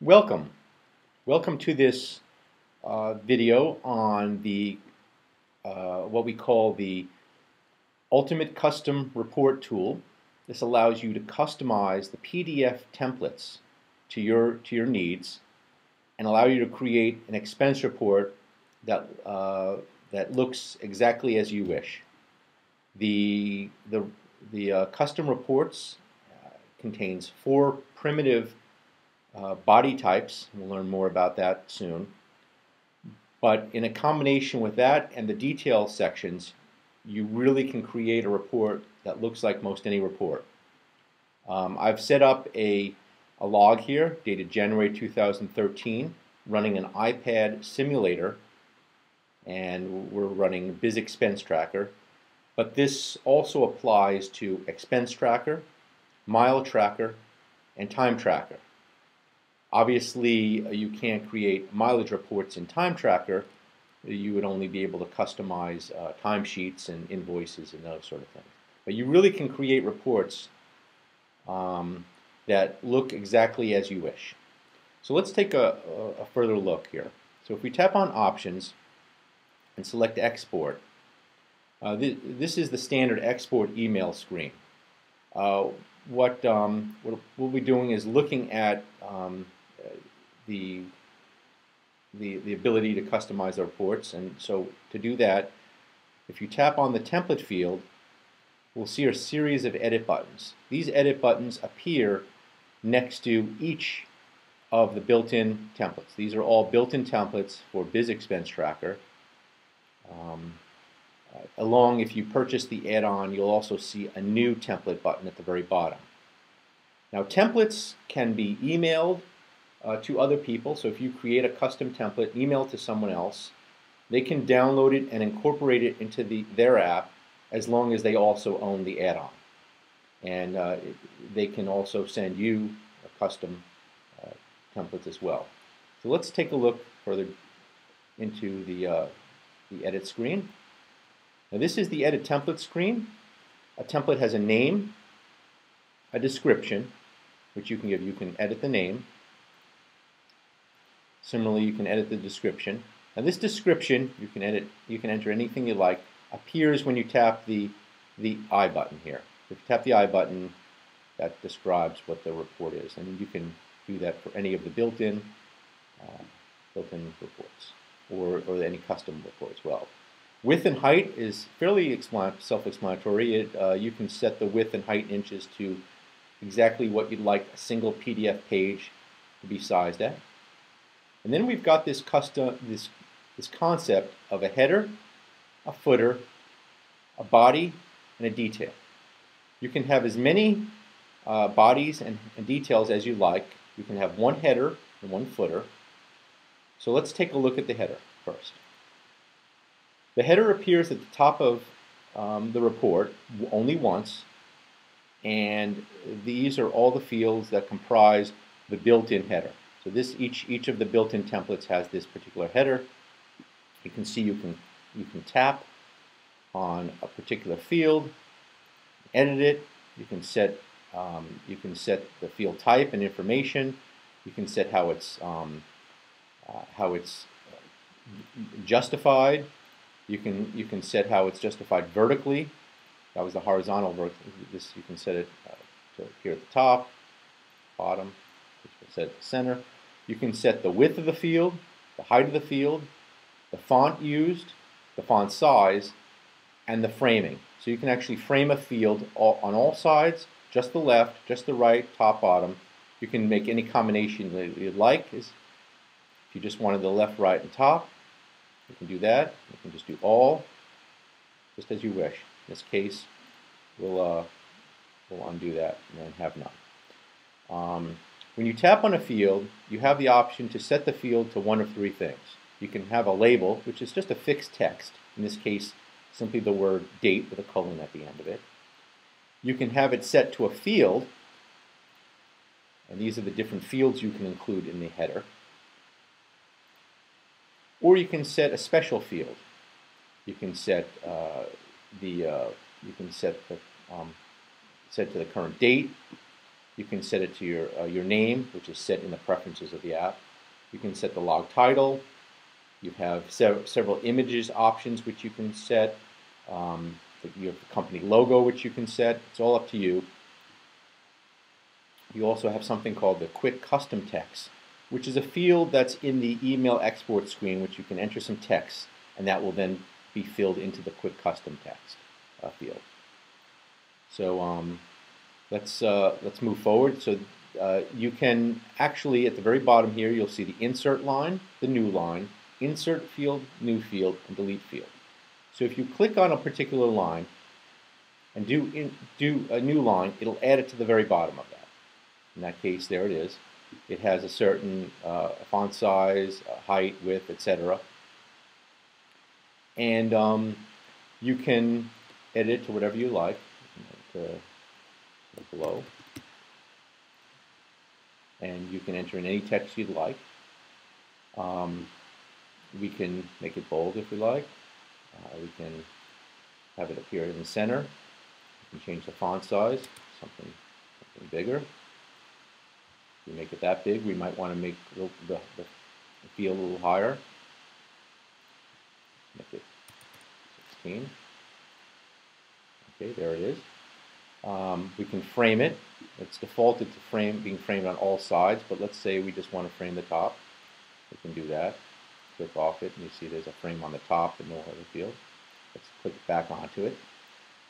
Welcome. Welcome to this video on the what we call the Ultimate Custom Report tool. This allows you to customize the PDF templates to your needs and allow you to create an expense report that looks exactly as you wish. The custom reports contains 4 primitive body types. We'll learn more about that soon. But in a combination with that and the detail sections, you really can create a report that looks like most any report. I've set up a log here dated January 2013 running an iPad simulator, and we're running BizXpenseTracker. But this also applies to XpenseTracker, MileTracker, and TimeTracker. Obviously, you can't create mileage reports in TimeTracker. You would only be able to customize timesheets and invoices and those sort of things. But you really can create reports that look exactly as you wish. So let's take a further look here. So if we tap on Options and select Export, this is the standard export email screen. What we'll be doing is looking at the ability to customize the reports, and so to do that, if you tap on the template field, we'll see a series of edit buttons. These edit buttons appear next to each of the built-in templates. These are all built-in templates for BizXpenseTracker. Along, if you purchase the add-on, you'll also see a new template button at the very bottom. Now, templates can be emailed to other people. So if you create a custom template, email it to someone else, they can download it and incorporate it into their app as long as they also own the add-on. And they can also send you a custom templates as well. So let's take a look further into the edit screen. Now this is the edit template screen. A template has a name, a description, which you can give. You can edit the name. Similarly, you can edit the description. Now this description, you can enter anything you like, appears when you tap the I button here. If you tap the I button, that describes what the report is. And you can do that for any of the built-in reports or any custom report as well. Width and height is fairly self-explanatory. You can set the width and height in inches to exactly what you'd like a single PDF page to be sized at. And then we've got this concept of a header, a footer, a body, and a detail. You can have as many bodies and details as you like. You can have one header and one footer. So let's take a look at the header first. The header appears at the top of the report only once, and these are all the fields that comprise the built-in header. So each of the built-in templates has this particular header. You can see you can tap on a particular field, edit it. You can set the field type and information. You can set how it's justified. You can set how it's justified vertically. That was the horizontal vertical. This you can set it to appear at the top, bottom, which will set at the center. You can set the width of the field, the height of the field, the font used, the font size, and the framing. So you can actually frame a field on all sides, just the left, just the right, top, bottom. You can make any combination that you'd like. If you just wanted the left, right, and top, you can do that. You can just do all, just as you wish. In this case, we'll undo that and then have none. When you tap on a field, you have the option to set the field to one of 3 things. You can have a label, which is just a fixed text. In this case, simply the word date with a colon at the end of it. You can have it set to a field, and these are the different fields you can include in the header. Or you can set a special field. You can set set to the current date. You can set it to your name, which is set in the preferences of the app. You can set the log title. You have several images options which you can set. You have the company logo which you can set. It's all up to you. You also have something called the quick custom text, which is a field that's in the email export screen, which you can enter some text, and that will then be filled into the quick custom text field. So let's move forward. So you can actually, at the very bottom here, you'll see the insert line, the new line, insert field, new field, and delete field. So if you click on a particular line and do a new line, it'll add it to the very bottom of that. In that case, there it is. It has a certain font size, height, width, etc. And you can edit it to whatever you like. Below. And you can enter in any text you'd like. We can make it bold if we like. We can have it appear in the center. We can change the font size, something bigger. If we make it that big, we might want to make the field a little higher. Make it 16. Okay, there it is. We can frame it. It's defaulted to being framed on all sides, but let's say we just want to frame the top. We can do that. Click off it, and you see there's a frame on the top and no other field. Let's click back onto it.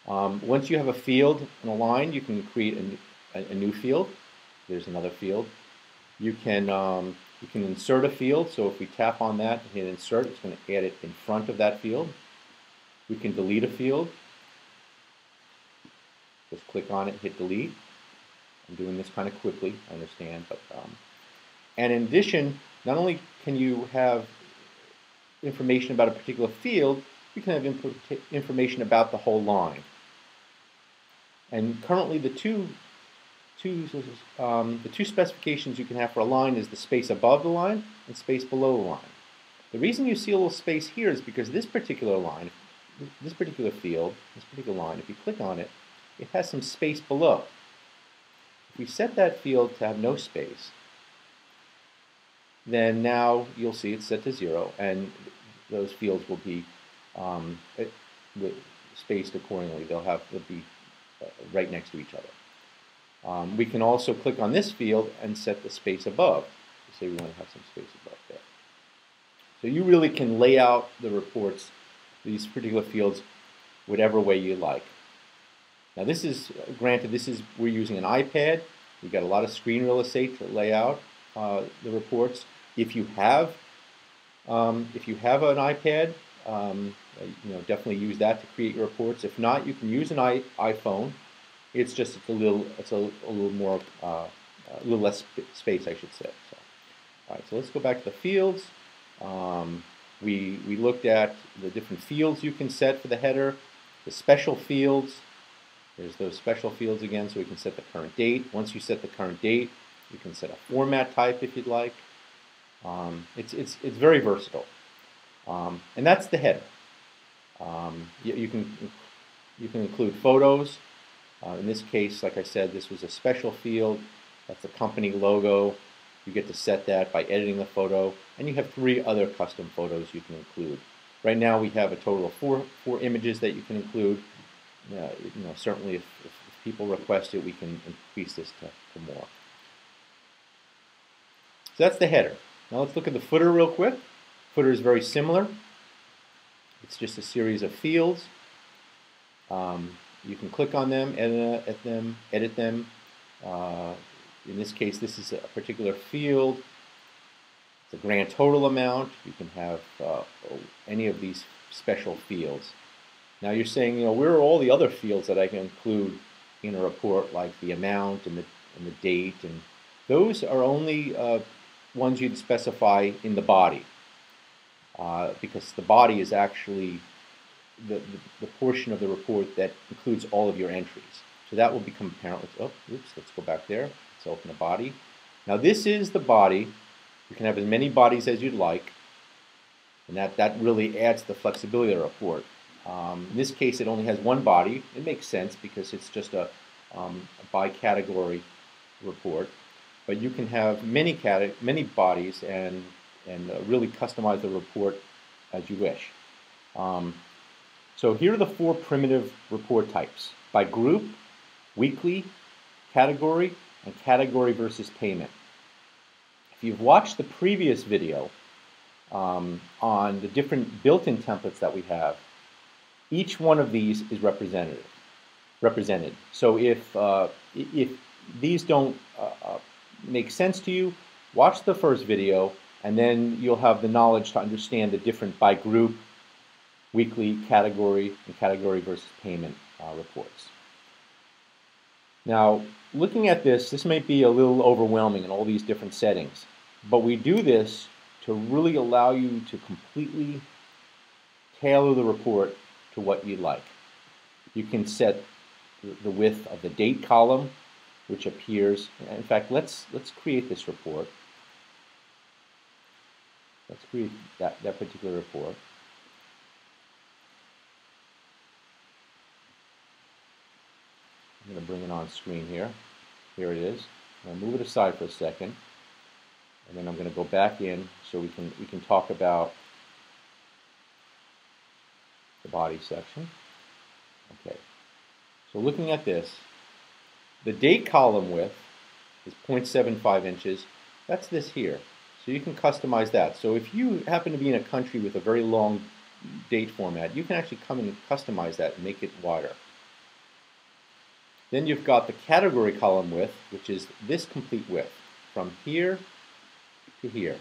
Once you have a field and a line, you can create a new field. There's another field. You can insert a field. So if we tap on that and hit insert, it's going to add it in front of that field. We can delete a field. Just click on it, hit delete. I'm doing this kind of quickly, I understand. But and in addition, not only can you have information about a particular field, you can have information about the whole line. And currently, the two specifications you can have for a line is the space above the line and space below the line. The reason you see a little space here is because this particular line, this particular field, this particular line, if you click on it, it has some space below. If we set that field to have no space, then now you'll see it's set to 0, and those fields will be spaced accordingly. They'll be right next to each other. We can also click on this field and set the space above. Say we want to have some space above there. So you really can lay out the reports, these particular fields, whatever way you like. Now this is, granted, we're using an iPad. We've got a lot of screen real estate to lay out the reports. If you have an iPad, definitely use that to create your reports. If not, you can use an iPhone. It's a little less space, I should say. So, all right, so let's go back to the fields. We looked at the different fields you can set for the header, the special fields. There's those special fields again, so we can set the current date. Once you set the current date, you can set a format type if you'd like. It's very versatile, and that's the header. You can include photos. In this case, like I said, this was a special field. That's the company logo. You get to set that by editing the photo, and you have 3 other custom photos you can include. Right now, we have a total of four images that you can include. Certainly, if people request it, we can increase this to more. So that's the header. Now let's look at the footer real quick. Footer is very similar. It's just a series of fields. You can click on them, edit them. In this case, this is a particular field. It's a grand total amount. You can have any of these special fields. Now you're saying, where are all the other fields that I can include in a report, like the amount and the date? And those are only ones you'd specify in the body, because the body is actually the portion of the report that includes all of your entries. So that will become apparent. Let's go back there. Let's open the body. Now this is the body. You can have as many bodies as you'd like, and that really adds to the flexibility of the report. In this case, it only has one body. It makes sense because it's just a by category report, but you can have many bodies and really customize the report as you wish. So here are the 4 primitive report types: by group, weekly, category, and category versus payment. If you've watched the previous video on the different built-in templates that we have, each one of these is represented. So if these don't make sense to you, watch the first video, and then you'll have the knowledge to understand the different by group, weekly, category, and category versus payment reports. Now, looking at this may be a little overwhelming in all these different settings, but we do this to really allow you to completely tailor the report to what you'd like. You can set the width of the date column, which appears. In fact, let's create this report. Let's create that particular report. I'm going to bring it on screen here. Here it is. I'm going to move it aside for a second, and then I'm going to go back in so we can talk about the body section. Okay. So looking at this, the date column width is 0.75 inches. That's this here. So you can customize that. So if you happen to be in a country with a very long date format, you can actually come in and customize that and make it wider. Then you've got the category column width, which is this complete width, from here to here,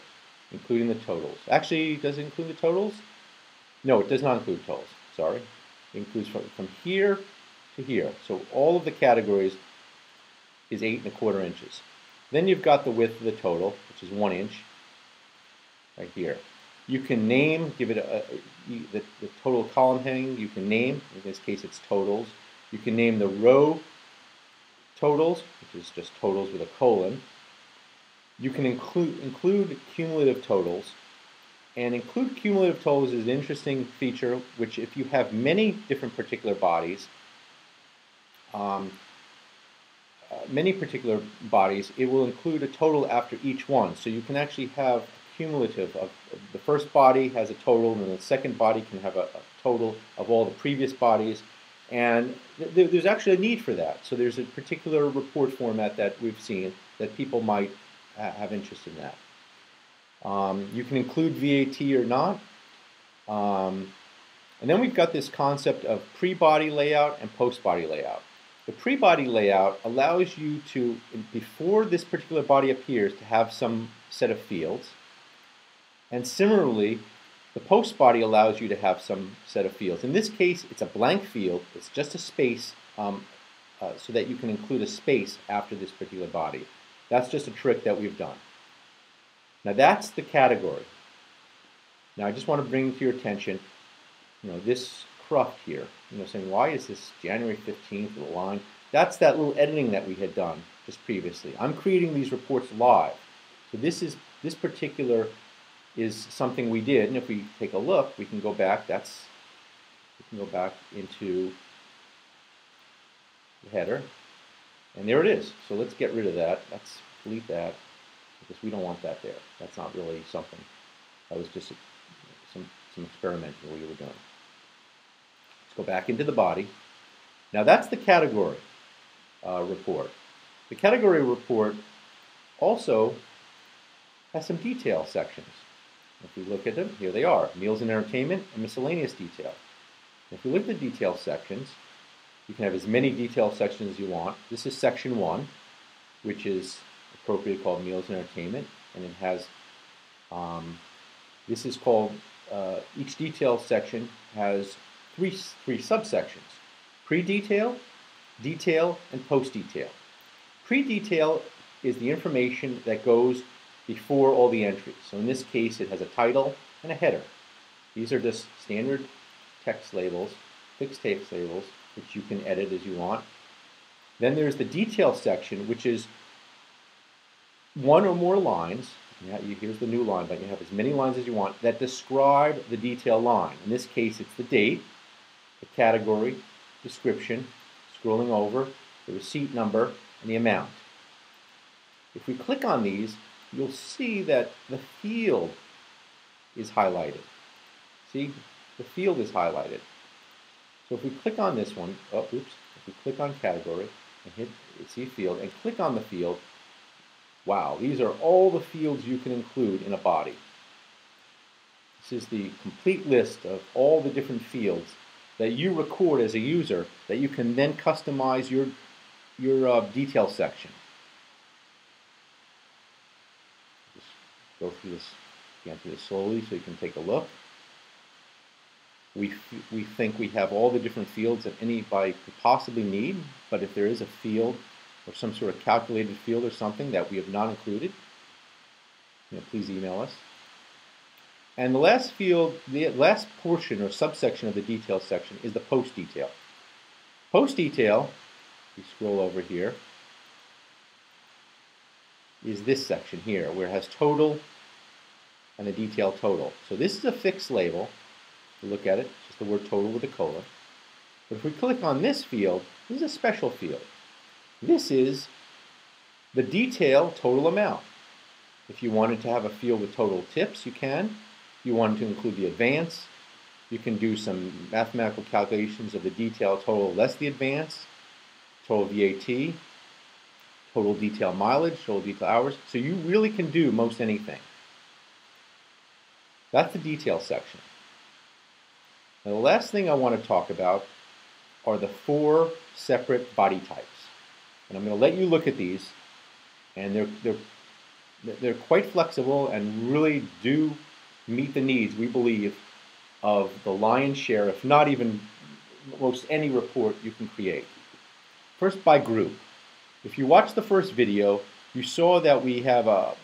including the totals. Actually, does it include the totals? No, it does not include totals. Sorry. It includes from here to here. So all of the categories is 8¼ inches. Then you've got the width of the total, which is 1 inch, right here. You can name, give it the total column heading. You can name, in this case it's totals. You can name the row totals, which is just totals with a colon. You can include cumulative totals. And include cumulative totals is an interesting feature, which if you have many different particular bodies, it will include a total after each one. So you can actually have cumulative of the first body has a total, and the second body can have a total of all the previous bodies. And there's actually a need for that. So there's a particular report format that we've seen that people might have interest in that. You can include VAT or not. And then we've got this concept of pre-body layout and post-body layout. The pre-body layout allows you to, before this particular body appears, to have some set of fields. And similarly, the post-body allows you to have some set of fields. In this case, it's a blank field. It's just a space so that you can include a space after this particular body. That's just a trick that we've done. Now that's the category. Now I just want to bring to your attention, this cruft here. Saying, why is this January 15th with a line? That's that little editing that we had done just previously. I'm creating these reports live. So this particular is something we did, and if we take a look, we can go back. We can go back into the header, and there it is. So let's get rid of that. Let's delete that because we don't want that there. That's not really something. That was just some experimenting we were doing. Let's go back into the body. Now that's the category report. The category report also has some detail sections. If we look at them, here they are: meals and entertainment and miscellaneous detail. If you look at the detail sections, you can have as many detail sections as you want. This is section 1, which is appropriately called meals and entertainment, and it has, this is called, each detail section has three subsections: pre-detail, detail, and post-detail. Pre-detail is the information that goes before all the entries. So in this case, it has a title and a header. These are just standard text labels, fixed text labels, which you can edit as you want. Then there's the detail section, which is one or more lines. Here's the new line, but you have as many lines as you want that describe the detail line. In this case, it's the date, the category, description, scrolling over, the receipt number, and the amount. If we click on these, you'll see that the field is highlighted. See, the field is highlighted. So if we click on this one, if we click on category and hit see field and click on the field, wow, these are all the fields you can include in a body. This is the complete list of all the different fields that you record as a user that you can then customize your detail section. Just go through this, again, through this slowly so you can take a look. We think we have all the different fields that anybody could possibly need, but if there is a field or some sort of calculated field or something that we have not included, please email us. And the last field, the last portion or subsection of the detail section is the post detail. Post detail, if you scroll over here, is this section here where it has total and the detail total. So this is a fixed label. If you look at it, it's just the word total with a colon. But if we click on this field, this is a special field. This is the detail total amount. If you wanted to have a field with total tips, you can. If you wanted to include the advance, you can do some mathematical calculations of the detail total less the advance, total VAT, total detail mileage, total detail hours. So you really can do most anything. That's the detail section. Now the last thing I want to talk about are the 4 separate body types. And I'm going to let you look at these, and they're quite flexible and really do meet the needs, we believe, of the lion's share, if not even most any report you can create. First, by group. If you watched the first video, you saw that we have a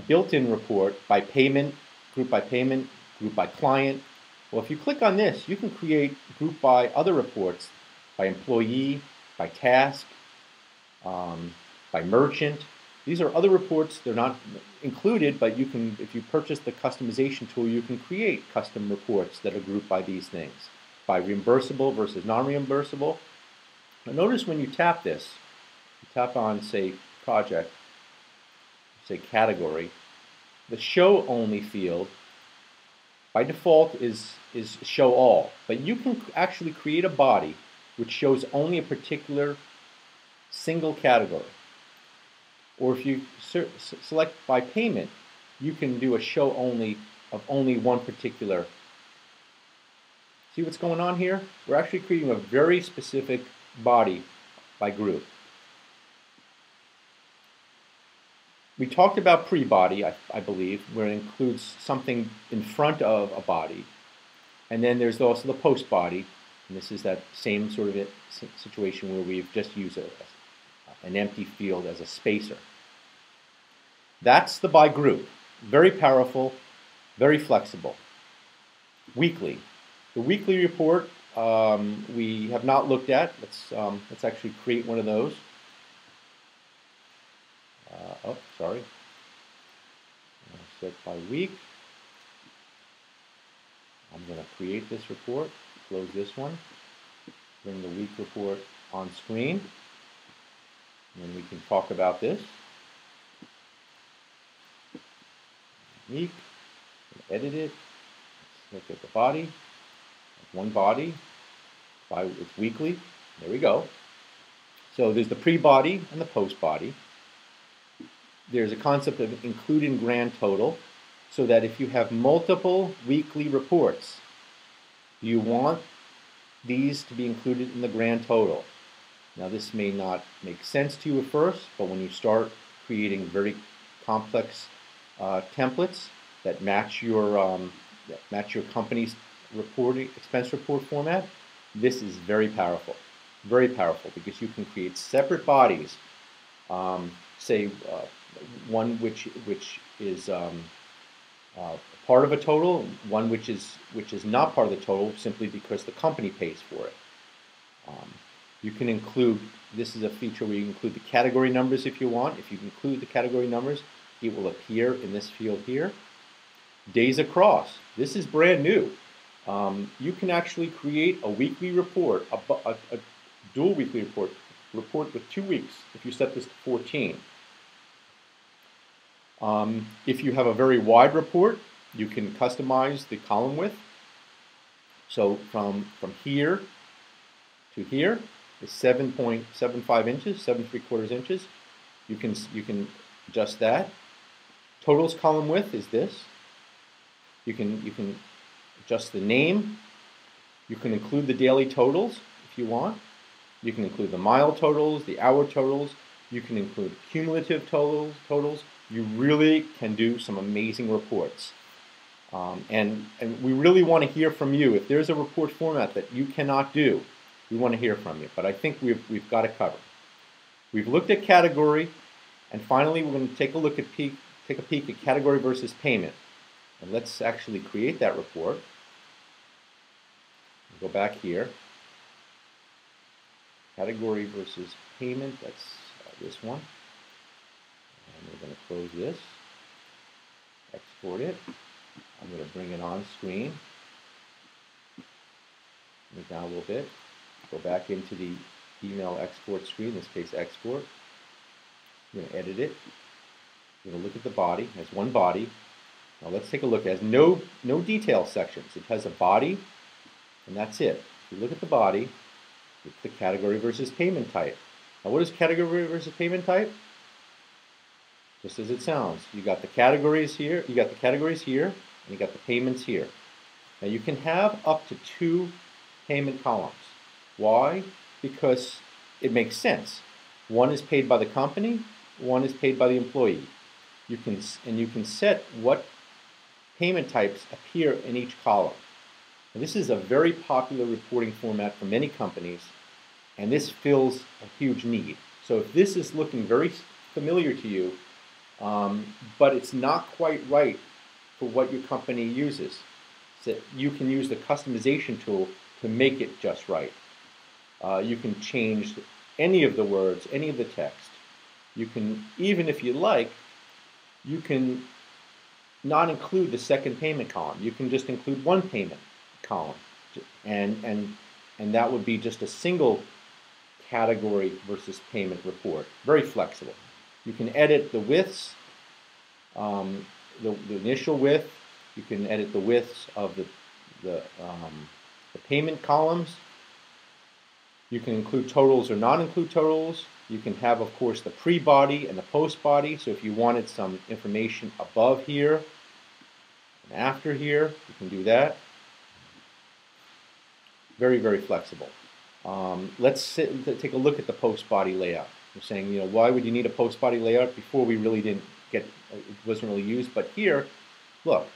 built-in report by payment, group by client. Well, if you click on this, you can create group by other reports, by employee, by task, by merchant. These are other reports. They're not included, but you can, if you purchase the customization tool, you can create custom reports that are grouped by these things, by reimbursable versus non-reimbursable. Now notice when you tap this, you tap on, say, project, say category, the show only field by default is show all, but you can actually create a body which shows only a particular single category. Or if you select by payment, you can do a show only of only one particular. See what's going on here? We're actually creating a very specific body by group. We talked about pre-body, I believe, where it includes something in front of a body. And then there's also the post-body, and this is that same sort of situation where we've just used an empty field as a spacer. That's the by group. Very powerful, very flexible. Weekly. The weekly report we have not looked at. Let's actually create one of those. Sorry. Set by week. I'm going to create this report. Close this one. Bring the week report on screen. And then we can talk about this. Week. Edit it. Let's look at the body. One body. It's weekly. There we go. So there's the pre-body and the post-body. There's a concept of including grand total, so that if you have multiple weekly reports, you want these to be included in the grand total. Now this may not make sense to you at first, but when you start creating very complex templates that match your company's expense report format, this is very powerful because you can create separate bodies. Say one which is part of a total, one which is not part of the total simply because the company pays for it. You can include, this is a feature where you include the category numbers if you want. If you include the category numbers, it will appear in this field here. Days across, this is brand new. You can actually create a weekly report, a dual weekly report with 2 weeks if you set this to 14. If you have a very wide report, you can customize the column width. So from here to here is 7.75 inches, 7¾ inches. You can adjust that. Totals column width is this. You can adjust the name. You can include the daily totals if you want. You can include the mile totals, the hour totals. You can include cumulative totals. You really can do some amazing reports. And we really want to hear from you. If there's a report format that you cannot do, we want to hear from you. But I think we've got it covered. We've looked at category, and finally we're going to take a peek at category versus payment. And let's actually create that report. Go back here. Category versus payment, that's this one. And we're going to close this, export it. I'm going to bring it on screen. Move down a little bit. Go back into the email export screen, in this case export. I'm going to edit it. I'm going to look at the body. It has one body. Now let's take a look. It has no detail sections. It has a body, and that's it. If you look at the body, it's the category versus payment type. Now what is category versus payment type? Just as it sounds. You got the categories here, and you got the payments here. Now you can have up to 2 payment columns. Why? Because it makes sense. One is paid by the company, one is paid by the employee. You can set what payment types appear in each column. And this is a very popular reporting format for many companies, and this fills a huge need. So if this is looking very familiar to you, but it's not quite right for what your company uses, so you can use the customization tool to make it just right. You can change any of the words, any of the text. You can, even if you like, you can not include the second payment column. You can just include one payment column, and that would be just a single category versus payment report. Very flexible. You can edit the widths, the initial width. You can edit the widths of the payment columns. You can include totals or not include totals. You can have, of course, the pre-body and the post-body. So if you wanted some information above here and after here, you can do that. Very, very flexible. Let's take a look at the post-body layout. We're saying, you know, why would you need a post-body layout? Before we really didn't it wasn't really used, but here, look,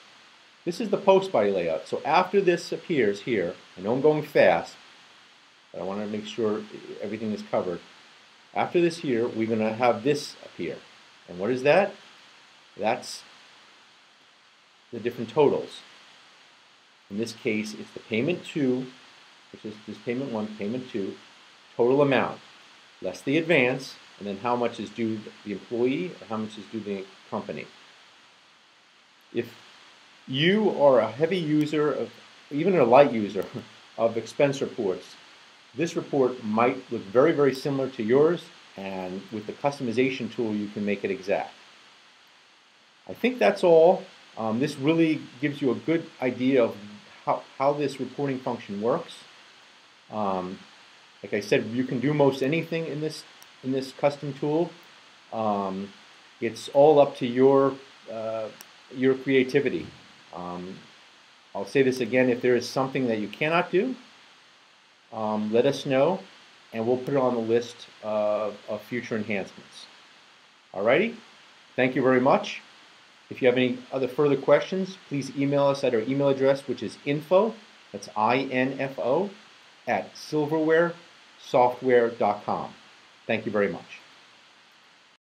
this is the post-body layout. So after this appears here, I know I'm going fast, but I want to make sure everything is covered. After this here, we're going to have this appear. And what is that? That's the different totals. In this case, it's the payment 2, which is this payment 1, payment 2, total amount, less the advance, and then how much is due the employee, or how much is due the company. If you are a heavy user of, even a light user of expense reports, this report might look very, very similar to yours, and with the customization tool, you can make it exact. I think that's all. This really gives you a good idea of how this reporting function works. Like I said, you can do most anything in this custom tool. It's all up to your creativity. I'll say this again: if there is something that you cannot do, let us know, and we'll put it on the list of future enhancements. Alrighty, thank you very much. If you have any other further questions, please email us at our email address, which is info, that's INFO, @silverwaresoftware.com. Thank you very much.